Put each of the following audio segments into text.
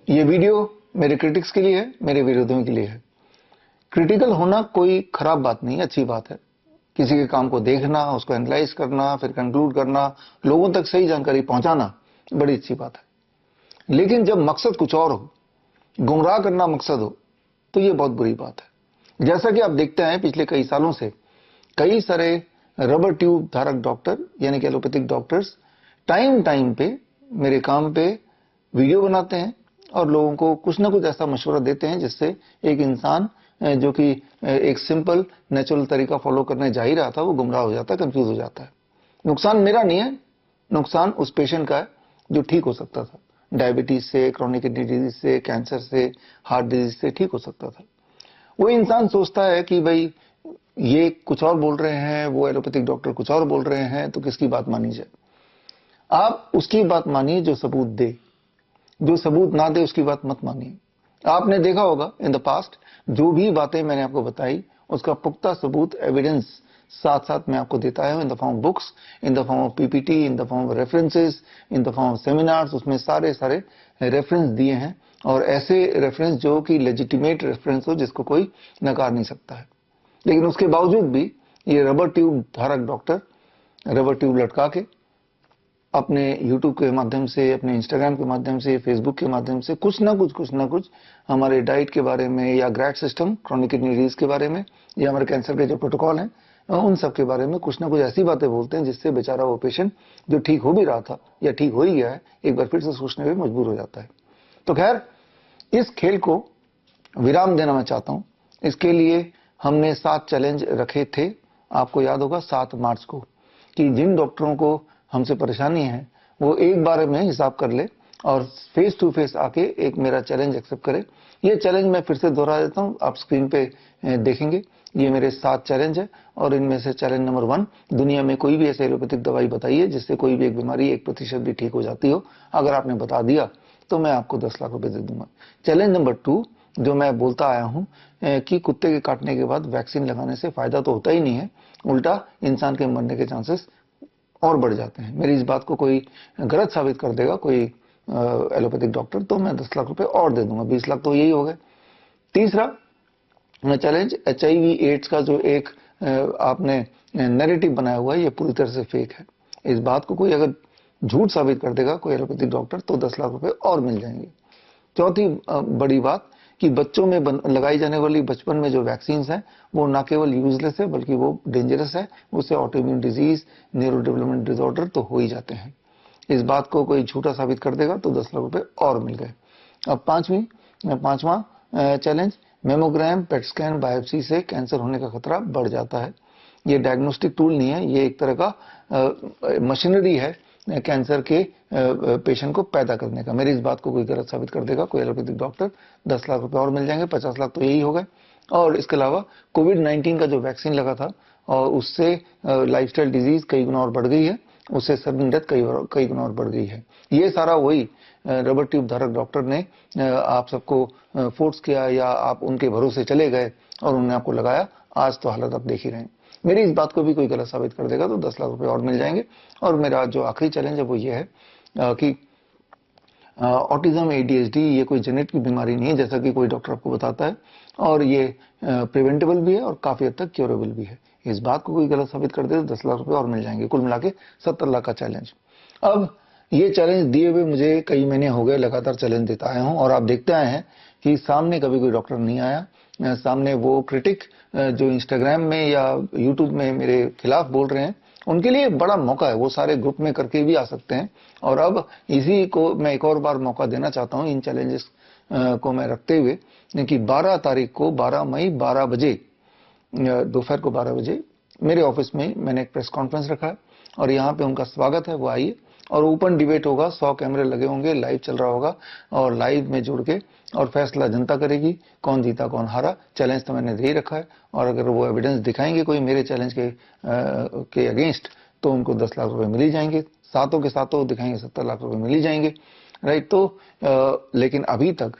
ये वीडियो मेरे क्रिटिक्स के लिए है, मेरे विरोधियों के लिए है। क्रिटिकल होना कोई खराब बात नहीं, अच्छी बात है। किसी के काम को देखना, उसको एनालाइज करना, फिर कंक्लूड करना, लोगों तक सही जानकारी पहुंचाना बड़ी अच्छी बात है। लेकिन जब मकसद कुछ और हो, गुमराह करना मकसद हो, तो ये बहुत बुरी बात है। जैसा कि आप देखते हैं पिछले कई सालों से कई सारे रबर ट्यूब धारक डॉक्टर यानी कि एलोपैथिक डॉक्टर्स टाइम टाइम पे मेरे काम पे वीडियो बनाते हैं और लोगों को कुछ ना कुछ ऐसा मशवरा देते हैं जिससे एक इंसान जो कि एक सिंपल नेचुरल तरीका फॉलो करने जा ही रहा था, वो गुमराह हो जाता है, कंफ्यूज हो जाता है। नुकसान मेरा नहीं है, नुकसान उस पेशेंट का है जो ठीक हो सकता था। डायबिटीज से, क्रोनिक किडनी डिजीज से, कैंसर से, हार्ट डिजीज से ठीक हो सकता था। वो इंसान सोचता है कि भाई ये कुछ और बोल रहे हैं, वो एलोपैथिक डॉक्टर कुछ और बोल रहे हैं, तो किसकी बात मानी जाए। आप उसकी बात मानिए जो सबूत दे, जो सबूत ना दे उसकी बात मत मानिए। आपने देखा होगा इन द पास्ट जो भी बातें मैंने आपको बताई उसका पुख्ता सबूत, एविडेंस साथ साथ मैं आपको देता है in the form books, in the form of PPT, in the form of references, in the form of seminars. उसमें सारे सारे रेफरेंस दिए हैं और ऐसे रेफरेंस जो कि लेजिटिमेट रेफरेंस हो, जिसको कोई नकार नहीं सकता है। लेकिन उसके बावजूद भी ये रबर ट्यूब धारक डॉक्टर रबर ट्यूब लटका के अपने YouTube के माध्यम से, अपने Instagram के माध्यम से, Facebook के माध्यम से कुछ ना कुछ हमारे डाइट के बारे में या ग्रैड सिस्टम, क्रोनिक किडनी डिजीज के बारे में या हमारे कैंसर के जो प्रोटोकॉल हैं उन सब के बारे में कुछ ना कुछ ऐसी बातें बोलते हैं जिससे बेचारा वो पेशेंट जो ठीक हो भी रहा था या ठीक हो ही गया है, एक बार फिर से सोचने में मजबूर हो जाता है। तो खैर, इस खेल को विराम देना मैं चाहता हूं। इसके लिए हमने 7 चैलेंज रखे थे, आपको याद होगा 7 मार्च को, कि जिन डॉक्टरों को हमसे परेशानी है वो एक बार में हिसाब कर ले और फेस टू फेस आके एक मेरा चैलेंज एक्सेप्ट करे। ये चैलेंज मैं फिर से दोहरा देता हूं, आप स्क्रीन पे देखेंगे। ये मेरे 7 चैलेंज है और इनमें से चैलेंज नंबर 1, दुनिया में कोई भी ऐसे एलोपैथिक दवाई बताइए जिससे कोई भी एक बीमारी 1% भी ठीक हो जाती हो। अगर आपने बता दिया तो मैं आपको 10 लाख रुपए दे दूंगा। चैलेंज नंबर 2, जो मैं बोलता आया हूं कि कुत्ते के काटने के बाद वैक्सीन लगाने से फायदा तो होता ही नहीं है, उल्टा इंसान के मरने के चांसेस और बढ़ जाते हैं। मेरी इस बात को कोई गलत साबित कर देगा कोई एलोपैथिक डॉक्टर, तो मैं 10 लाख रुपए और दे दूंगा, 20 लाख तो यही हो गए। तीसरा चैलेंज, HIV एड्स का जो एक आपने नैरेटिव बनाया हुआ है, ये पूरी तरह से फेक है। इस बात को कोई अगर झूठ साबित कर देगा कोई एलोपैथिक डॉक्टर, तो 10 लाख रुपए और मिल जाएंगे। चौथी बड़ी बात कि बच्चों में लगाई जाने वाली बचपन में जो वैक्सीन है वो ना केवल यूजलेस है बल्कि वो डेंजरस है। उससे autoimmune disease, neuro development disorder तो हो ही जाते हैं। इस बात को कोई झूठा साबित कर देगा तो 10 लाख रुपए और मिल गए। अब पांचवा challenge, mammogram, PET scan, biopsy से कैंसर होने का खतरा बढ़ जाता है। ये डायग्नोस्टिक टूल नहीं है, ये एक तरह का मशीनरी है कैंसर के पेशेंट को पैदा करने का। मेरी इस बात को कोई गलत साबित कर देगा कोई एलोपैथिक डॉक्टर, 10 लाख रुपए और मिल जाएंगे, 50 लाख तो यही हो गए। और इसके अलावा कोविड-19 का जो वैक्सीन लगा था और उससे लाइफस्टाइल डिजीज कई गुना और बढ़ गई है, उससे सडन डेथ कई गुना और बढ़ गई है। ये सारा वही रबर ट्यूब धारक डॉक्टर ने आप सबको फोर्स किया या आप उनके भरोसे चले गए और उन्होंने आपको लगाया। आज तो हालत आप देख ही रहे हैं। मेरी इस बात को भी कोई गलत साबित कर देगा तो 10 लाख रुपए और मिल जाएंगे। और मेरा जो आखिरी चैलेंज है वो ये है कि ऑटिज्म, ADHD ये कोई जेनेटिक की बीमारी नहीं है जैसा कि कोई डॉक्टर आपको बताता है, और ये प्रिवेंटेबल भी है और काफी हद तक क्योरेबल भी है। इस बात को कोई गलत साबित कर दे तो 10 लाख रुपए और मिल जाएंगे। कुल मिला के 70 लाख का चैलेंज। अब ये चैलेंज दिए हुए मुझे कई महीने हो गए, लगातार चैलेंज देता आया हूं और आप देखते आए हैं कि सामने कभी कोई डॉक्टर नहीं आया। सामने वो क्रिटिक जो इंस्टाग्राम में या यूट्यूब में मेरे खिलाफ बोल रहे हैं, उनके लिए बड़ा मौका है, वो सारे ग्रुप में करके भी आ सकते हैं। और अब इसी को मैं एक और बार मौका देना चाहता हूं इन चैलेंजेस को मैं रखते हुए कि 12 तारीख को 12 मई 12 बजे दोपहर को 12 बजे मेरे ऑफिस में मैंने एक प्रेस कॉन्फ्रेंस रखा है और यहाँ पे उनका स्वागत है, वो आइए। और ओपन डिबेट होगा, 100 कैमरे लगे होंगे, लाइव चल रहा होगा और लाइव में जुड़ के और फैसला जनता करेगी कौन जीता कौन हारा। चैलेंज तो मैंने दे ही रखा है और अगर वो एविडेंस दिखाएंगे कोई मेरे चैलेंज के अगेंस्ट तो उनको 10 लाख रुपए मिल ही जाएंगे। सातों के सातों दिखाएंगे 70 लाख रुपए मिल ही जाएंगे, राइट। तो लेकिन अभी तक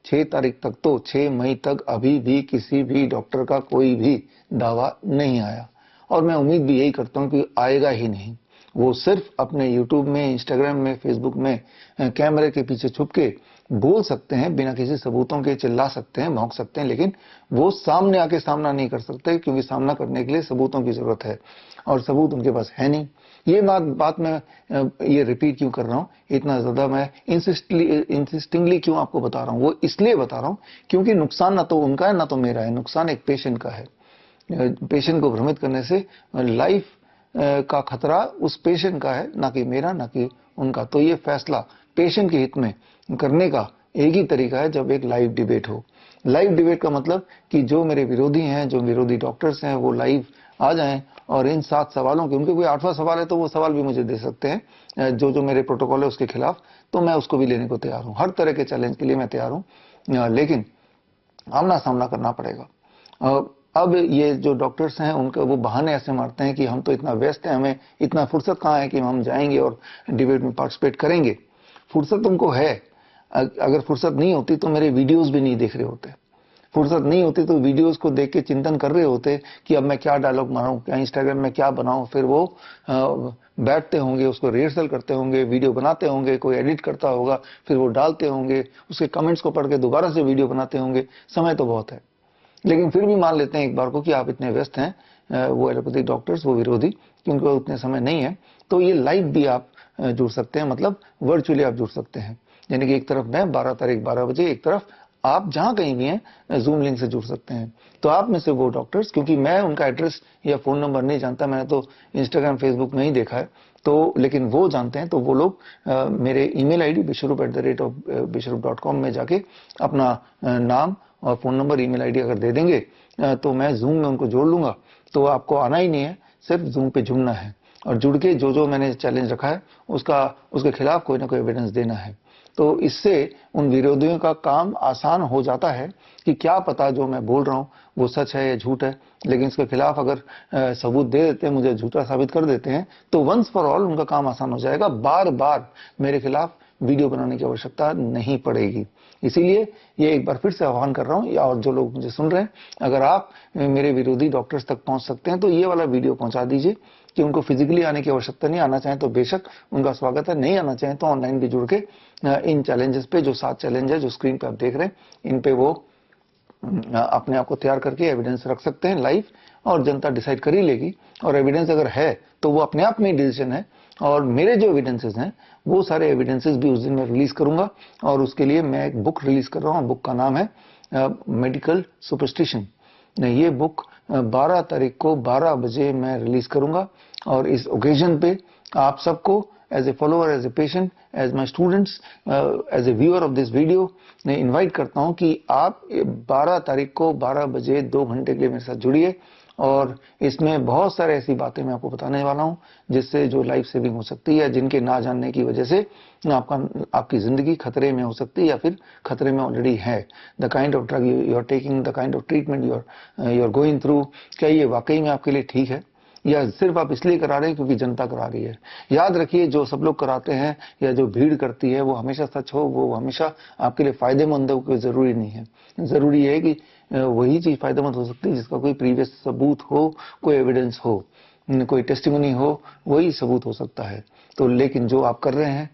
6 तारीख तक तो 6 मई तक अभी भी किसी भी डॉक्टर का कोई भी दावा नहीं आया और मैं उम्मीद भी यही करता हूं कि आएगा ही नहीं। वो सिर्फ अपने यूट्यूब में, इंस्टाग्राम में, फेसबुक में कैमरे के पीछे छुप के बोल सकते हैं, बिना किसी सबूतों के चिल्ला सकते हैं, भौंक सकते हैं, लेकिन वो सामने आके सामना नहीं कर सकते, क्योंकि सामना करने के लिए सबूतों की जरूरत है और सबूत उनके पास है नहीं। ये बात मैं ये रिपीट क्यों कर रहा हूं, इतना ज्यादा मैं इंसिस्टिंगली क्यों आपको बता रहा हूं, वो इसलिए बता रहा हूं क्योंकि नुकसान ना तो उनका है ना तो मेरा है, नुकसान एक पेशेंट का है। पेशेंट को भ्रमित करने से लाइफ का खतरा उस पेशेंट का है, ना कि मेरा, ना कि उनका। तो ये फैसला पेशेंट के हित में करने का एक ही तरीका है, जब एक लाइव डिबेट हो। लाइव डिबेट का मतलब कि जो मेरे विरोधी हैं, जो विरोधी डॉक्टर्स हैं, वो लाइव आ जाएं और इन 7 सवालों के, उनके कोई 8वां सवाल है तो वो सवाल भी मुझे दे सकते हैं, जो मेरे प्रोटोकॉल है उसके खिलाफ, तो मैं उसको भी लेने को तैयार हूं। हर तरह के चैलेंज के लिए मैं तैयार हूं, लेकिन आमना सामना करना पड़ेगा। अब ये जो डॉक्टर्स हैं, उनका वो बहाने ऐसे मारते हैं कि हम तो इतना व्यस्त हैं, हमें इतना फुर्सत कहाँ है कि हम जाएंगे और डिबेट में पार्टिसिपेट करेंगे। फुर्सत तुमको है, अगर फुर्सत नहीं होती तो मेरे वीडियोस भी नहीं देख रहे होते। फुर्सत नहीं होती तो वीडियोस को देख के चिंतन कर रहे होते कि अब मैं क्या डायलॉग मारूं, क्या इंस्टाग्राम में क्या बनाऊं। फिर वो बैठते होंगे, उसको रिहर्सल करते होंगे, वीडियो बनाते होंगे, कोई एडिट करता होगा, फिर वो डालते होंगे, उसके कमेंट्स को पढ़ के दोबारा से वीडियो बनाते होंगे। समय तो बहुत है, लेकिन फिर भी मान लेते हैं एक बार को कि आप इतने व्यस्त हैं, वो एलोपैथिक डॉक्टर्स, वो विरोधी, कि उनको उतने समय नहीं है। तो ये लाइव भी आप जुड़ सकते हैं, मतलब वर्चुअली आप जुड़ सकते हैं। यानी कि एक तरफ मैं 12 तारीख 12 बजे, एक तरफ आप जहां कहीं भी हैं जूम लिंक से जुड़ सकते हैं। तो आप में से वो डॉक्टर्स, क्योंकि मैं उनका एड्रेस या फोन नंबर नहीं जानता, मैंने तो इंस्टाग्राम फेसबुक में ही देखा है, तो लेकिन वो जानते हैं, तो वो लोग मेरे ईमेल आईडी bishrup@bishrup.com में जाके अपना नाम और फोन नंबर, ईमेल आईडी अगर दे देंगे, तो मैं जूम में उनको जोड़ लूंगा। तो आपको आना ही नहीं है, सिर्फ जूम पे जुड़ना है और जुड़ के जो मैंने चैलेंज रखा है उसके खिलाफ कोई ना कोई एविडेंस देना है। तो इससे उन विरोधियों का काम आसान हो जाता है कि क्या पता जो मैं बोल रहा हूं वो सच है या झूठ है, लेकिन इसके खिलाफ अगर सबूत दे देते हैं, मुझे झूठा साबित कर देते हैं, तो वंस फॉर ऑल उनका काम आसान हो जाएगा। बार बार मेरे खिलाफ वीडियो बनाने की आवश्यकता नहीं पड़ेगी। इसीलिए ये एक बार फिर से आह्वान कर रहा हूं, या और जो लोग मुझे सुन रहे हैं, अगर आप मेरे विरोधी डॉक्टर्स तक पहुंच सकते हैं तो ये वाला वीडियो पहुंचा दीजिए, कि उनको फिजिकली आने की आवश्यकता नहीं, आना चाहें तो बेशक उनका स्वागत है, नहीं आना चाहें तो ऑनलाइन भी जुड़ के इन चैलेंजेस पे, जो 7 चैलेंज है जो स्क्रीन पे आप देख रहे हैं, इन पे वो अपने आप को तैयार करके एविडेंस रख सकते हैं लाइव, और जनता डिसाइड कर ही लेगी। और एविडेंस अगर है तो वो अपने आप में डिसीजन है। और मेरे जो एविडेंसेस हैं वो सारे एविडेंसेस भी उस दिन मैं रिलीज करूंगा, और उसके लिए मैं एक बुक रिलीज कर रहा हूं। बुक का नाम है मेडिकल सुपरस्टिशन। ये बुक 12 तारीख को 12 बजे मैं रिलीज करूंगा, और इस ओकेजन पे आप सबको as a follower, as a patient, as my students, as a viewer of this video, मैं इन्वाइट करता हूं कि आप 12 तारीख को 12 बजे 2 घंटे के लिए मेरे साथ जुड़िए। और इसमें बहुत सारे ऐसी बातें मैं आपको बताने वाला हूं जिससे जो लाइफ सेविंग हो सकती है, जिनके ना जानने की वजह से आपकी जिंदगी खतरे में हो सकती है, या फिर खतरे में ऑलरेडी है। The kind of drug you are taking, the kind of treatment you are going through, क्या ये वाकई में आपके लिए ठीक है, या सिर्फ आप इसलिए करा रहे हैं क्योंकि जनता करा रही है। याद रखिए, जो सब लोग कराते हैं या जो भीड़ करती है वो हमेशा सच हो, वो हमेशा आपके लिए फायदेमंद हो, कोई जरूरी नहीं है। जरूरी है कि वही चीज फायदेमंद हो सकती है जिसका कोई प्रीवियस सबूत हो, कोई एविडेंस हो, कोई टेस्टिमनी हो, वही सबूत हो सकता है। तो लेकिन जो आप कर रहे हैं,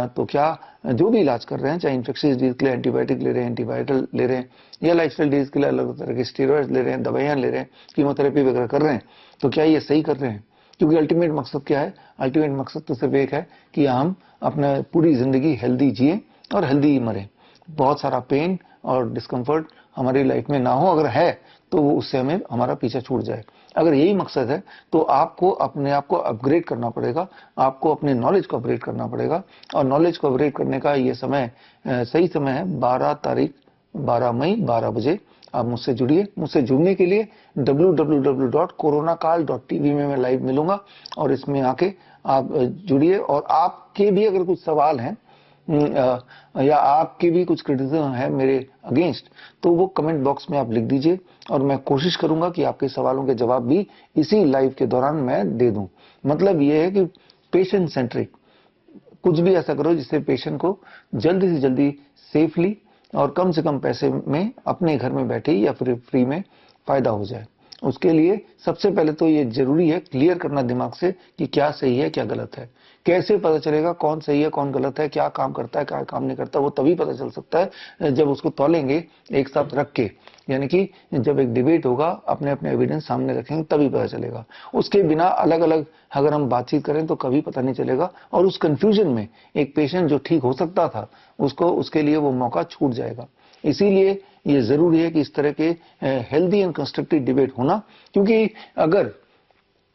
तो क्या जो भी इलाज कर रहे हैं, चाहे इन्फेक्शियस डिजीज के लिए एंटीबायोटिक ले रहे हैं, एंटीवायरल ले रहे हैं, या लाइफस्टाइल डिजीज के लिए अलग तरह के स्टेरॉइड ले रहे हैं, दवाइयां ले रहे हैं, कीमोथेरेपी वगैरह कर रहे हैं, तो क्या ये सही कर रहे हैं? क्योंकि अल्टीमेट मकसद क्या है? अल्टीमेट मकसद तो सिर्फ एक है कि हम अपना पूरी जिंदगी हेल्दी जिए और हेल्दी मरें। बहुत सारा पेन और डिस्कम्फर्ट हमारी लाइफ में ना हो, अगर है तो उससे हमें हमारा पीछा छूट जाए। अगर यही मकसद है तो आपको अपने आप को अपग्रेड करना पड़ेगा, आपको अपने नॉलेज को अपग्रेड करना पड़ेगा। और नॉलेज को अपग्रेड करने का ये समय, सही समय है 12 तारीख 12 मई 12 बजे। आप मुझसे जुड़िए। मुझसे जुड़ने के लिए www.coronakal.tv में मैं लाइव मिलूंगा, और इसमें आके आप जुड़िए। और आपके भी अगर कुछ सवाल हैं या आपकी भी कुछ क्रिटिसिज्म है मेरे अगेंस्ट, तो वो कमेंट बॉक्स में आप लिख दीजिए, और मैं कोशिश करूंगा कि आपके सवालों के जवाब भी इसी लाइव के दौरान मैं दे दूं। मतलब ये है कि पेशेंट सेंट्रिक, कुछ भी ऐसा करो जिससे पेशेंट को जल्दी से जल्दी सेफली और कम से कम पैसे में अपने घर में बैठे या फिर फ्री में फायदा हो जाए। उसके लिए सबसे पहले तो ये जरूरी है क्लियर करना दिमाग से कि क्या सही है क्या गलत है। कैसे पता चलेगा कौन सही है कौन गलत है, क्या काम करता है क्या काम नहीं करता, वो तभी पता चल सकता है जब उसको तौलेंगे एक साथ रख के, यानी कि जब एक डिबेट होगा अपने अपने एविडेंस सामने रखेंगे तभी पता चलेगा। उसके बिना अलग अलग अगर हम बातचीत करें तो कभी पता नहीं चलेगा, और उस कंफ्यूजन में एक पेशेंट जो ठीक हो सकता था उसको उसके लिए वो मौका छूट जाएगा। इसीलिए ये जरूरी है कि इस तरह के हेल्दी एंड कंस्ट्रक्टिव डिबेट होना, क्योंकि अगर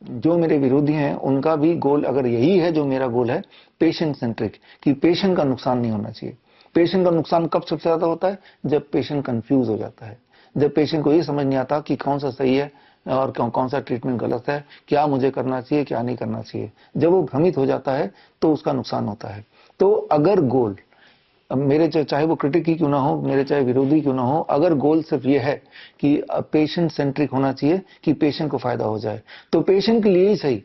जो मेरे विरोधी हैं उनका भी गोल अगर यही है जो मेरा गोल है, पेशेंट सेंट्रिक, कि पेशेंट का नुकसान नहीं होना चाहिए। पेशेंट का नुकसान कब सबसे ज्यादा होता है? जब पेशेंट कंफ्यूज हो जाता है, जब पेशेंट को ये समझ नहीं आता कि कौन सा सही है और कौन सा ट्रीटमेंट गलत है, क्या मुझे करना चाहिए क्या नहीं करना चाहिए। जब वो भ्रमित हो जाता है तो उसका नुकसान होता है। तो अगर गोल मेरे चाहे वो क्रिटिक ही क्यों ना हो, मेरे चाहे विरोधी क्यों ना हो, अगर गोल सिर्फ ये है कि पेशेंट सेंट्रिक होना चाहिए कि पेशेंट को फायदा हो जाए, तो पेशेंट के लिए ही सही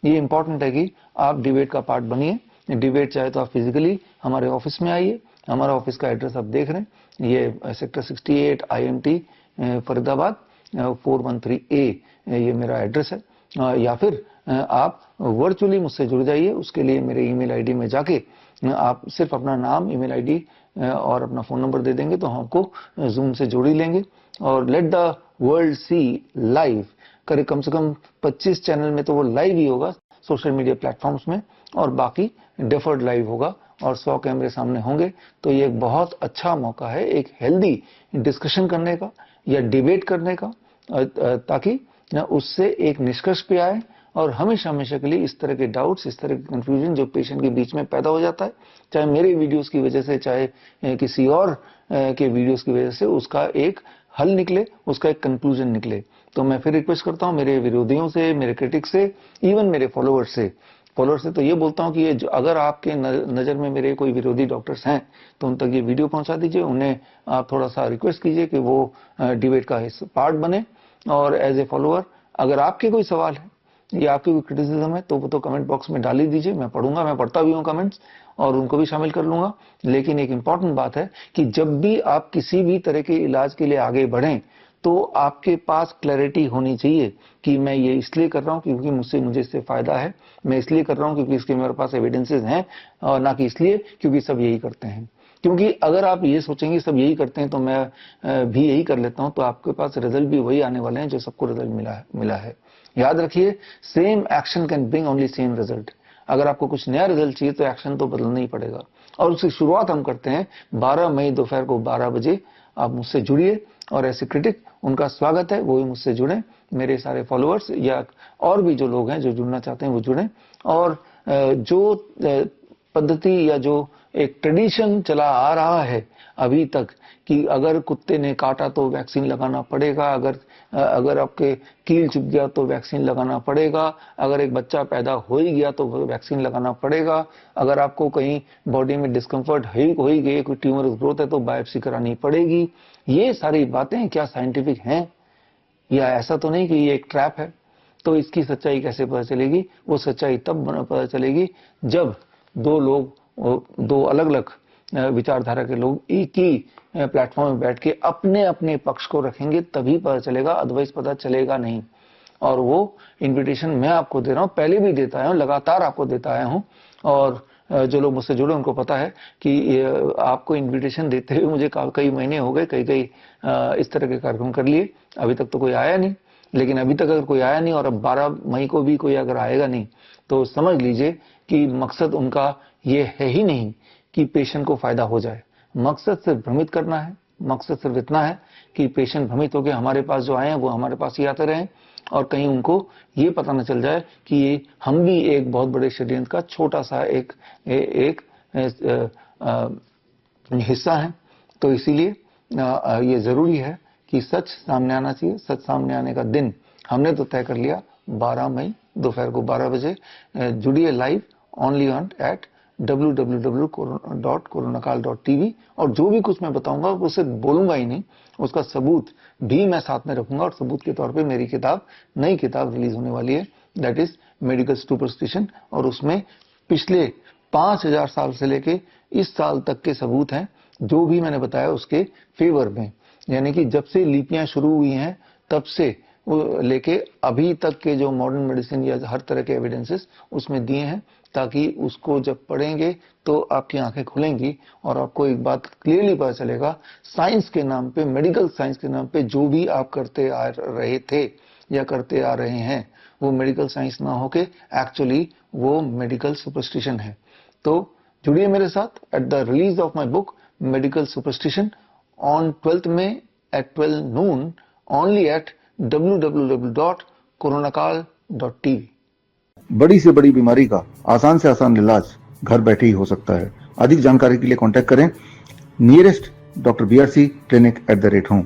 ये इंपॉर्टेंट है कि आप डिबेट का पार्ट बनिए। डिबेट चाहे तो आप फिजिकली हमारे ऑफिस में आइए, हमारा ऑफिस का एड्रेस आप देख रहे हैं, ये सेक्टर 68 IMT फरीदाबाद 413A ये मेरा एड्रेस है। या फिर आप वर्चुअली मुझसे जुड़ जाइए, उसके लिए मेरे ईमेल आईडी में जाके आप सिर्फ अपना नाम ईमेल आईडी और अपना फोन नंबर दे देंगे तो हम आपको जूम से जोड़ ही लेंगे। और let the world see live करे, कम से कम 25 चैनल में तो वो लाइव ही होगा सोशल मीडिया प्लेटफॉर्म्स में, और बाकी डेफर्ड लाइव होगा और 100 कैमरे सामने होंगे। तो ये एक बहुत अच्छा मौका है एक हेल्दी डिस्कशन करने का या डिबेट करने का, ताकि उससे एक निष्कर्ष पे आए। और हमेशा हमेशा के लिए इस तरह के डाउट्स, इस तरह के कंफ्यूजन जो पेशेंट के बीच में पैदा हो जाता है, चाहे मेरे वीडियोस की वजह से चाहे किसी और के वीडियोस की वजह से, उसका एक हल निकले, उसका एक कंक्लूजन निकले। तो मैं फिर रिक्वेस्ट करता हूं मेरे विरोधियों से, मेरे क्रिटिक्स से, इवन मेरे फॉलोअर्स से तो ये बोलता हूं कि ये अगर आपके नजर में मेरे कोई विरोधी डॉक्टर्स हैं तो उन तक ये वीडियो पहुंचा दीजिए, उन्हें आप थोड़ा सा रिक्वेस्ट कीजिए कि वो डिबेट का पार्ट बने। और एज ए फॉलोअर अगर आपके कोई सवाल है या आपकी कोई क्रिटिसिज्म है तो वो तो कमेंट बॉक्स में डाल ही दीजिए, मैं पढ़ूंगा, मैं पढ़ता भी हूँ कमेंट्स और उनको भी शामिल कर लूंगा। लेकिन एक इंपॉर्टेंट बात है कि जब भी आप किसी भी तरह के इलाज के लिए आगे बढ़ें तो आपके पास क्लैरिटी होनी चाहिए कि मैं ये इसलिए कर रहा हूँ क्योंकि मुझे इससे फायदा है, मैं इसलिए कर रहा हूँ क्योंकि इसके मेरे पास एविडेंसेस हैं, और ना कि इसलिए क्योंकि सब यही करते हैं। क्योंकि अगर आप ये सोचेंगे सब यही करते हैं तो मैं भी यही कर लेता हूं, तो आपके पास रिजल्ट भी वही आने वाले हैं जो सबको रिजल्ट मिला है। याद रखिए, same action can bring only same result. अगर आपको कुछ नया रिजल्ट चाहिए तो एक्शन तो बदलना ही पड़ेगा, और उसकी शुरुआत हम करते हैं 12 मई दोपहर को 12 बजे। आप मुझसे जुड़िए, और ऐसे क्रिटिक उनका स्वागत है, वो भी मुझसे जुड़े, मेरे सारे फॉलोअर्स या और भी जो लोग हैं जो जुड़ना चाहते हैं वो जुड़ें। और जो पद्धति या जो एक ट्रेडिशन चला आ रहा है अभी तक कि अगर कुत्ते ने काटा तो वैक्सीन लगाना पड़ेगा, अगर आपके कील चुभ गया तो वैक्सीन लगाना पड़ेगा, अगर एक बच्चा पैदा हो ही गया तो वैक्सीन लगाना पड़ेगा, अगर आपको कहीं बॉडी में डिस्कम्फर्ट हो ही गई, कोई ट्यूमर ग्रोथ है तो बायोप्सी करानी पड़ेगी। ये सारी बातें क्या साइंटिफिक हैं? या ऐसा तो नहीं कि ये एक ट्रैप है? तो इसकी सच्चाई कैसे पता चलेगी? वो सच्चाई तब पता चलेगी जब दो अलग अलग विचारधारा के लोग एक ही प्लेटफॉर्म में बैठ के अपने अपने पक्ष को रखेंगे, तभी पता चलेगा, अदरवाइज पता चलेगा नहीं। और वो इन्विटेशन मैं आपको दे रहा हूं, पहले भी देता आया हूं, लगातार आपको देता आया हूं। और जो लोग मुझसे जुड़े उनको पता है कि आपको इन्विटेशन देते हुए मुझे कई महीने हो गए, कई इस तरह के कार्यक्रम कर लिए, अभी तक तो कोई आया नहीं। लेकिन अभी तक अगर कोई आया नहीं और अब 12 मई को भी कोई अगर आएगा नहीं तो समझ लीजिए कि मकसद उनका ये है ही नहीं कि पेशेंट को फायदा हो जाए। मकसद सिर्फ भ्रमित करना है, मकसद सिर्फ इतना है कि पेशेंट भ्रमित होकर हमारे पास जो आए हैं वो हमारे पास ही आते रहें, और कहीं उनको ये पता न चल जाए कि ये हम भी एक बहुत बड़े षड्यंत्र का छोटा सा एक हिस्सा है। तो इसीलिए ये जरूरी है कि सच सामने आना चाहिए। सच सामने आने का दिन हमने तो तय कर लिया 12 मई दोपहर को 12 बजे। जुड़िए live only on eight www.coronakal.tv। और जो भी कुछ मैं बताऊंगा वो सिर्फ बोलूंगा ही नहीं, उसका सबूत भी मैं साथ में रखूंगा। और सबूत के तौर पे मेरी नई किताब रिलीज होने वाली है, दैट इज मेडिकल सुपरस्टिशन। और उसमें पिछले 5000 साल से लेके इस साल तक के सबूत हैं जो भी मैंने बताया उसके फेवर में। यानी कि जब से लिपियां शुरू हुई हैं तब से लेके अभी तक के जो मॉडर्न मेडिसिन या हर तरह के एविडेंसेस उसमें दिए हैं, ताकि उसको जब पढ़ेंगे तो आपकी आंखें खुलेंगी और आपको एक बात क्लियरली पता चलेगा, साइंस के नाम पे, मेडिकल साइंस के नाम पे जो भी आप करते आ रहे थे या करते आ रहे हैं, वो मेडिकल साइंस ना होके एक्चुअली वो मेडिकल सुपरस्टिशन है। तो जुड़िए मेरे साथ at the release of my book medical superstition on 12th May at 12 noon only at www.coronakal.tv। बड़ी से बड़ी बीमारी का आसान से आसान इलाज घर बैठे ही हो सकता है। अधिक जानकारी के लिए कांटेक्ट करें nearest doctor BRC clinic @home।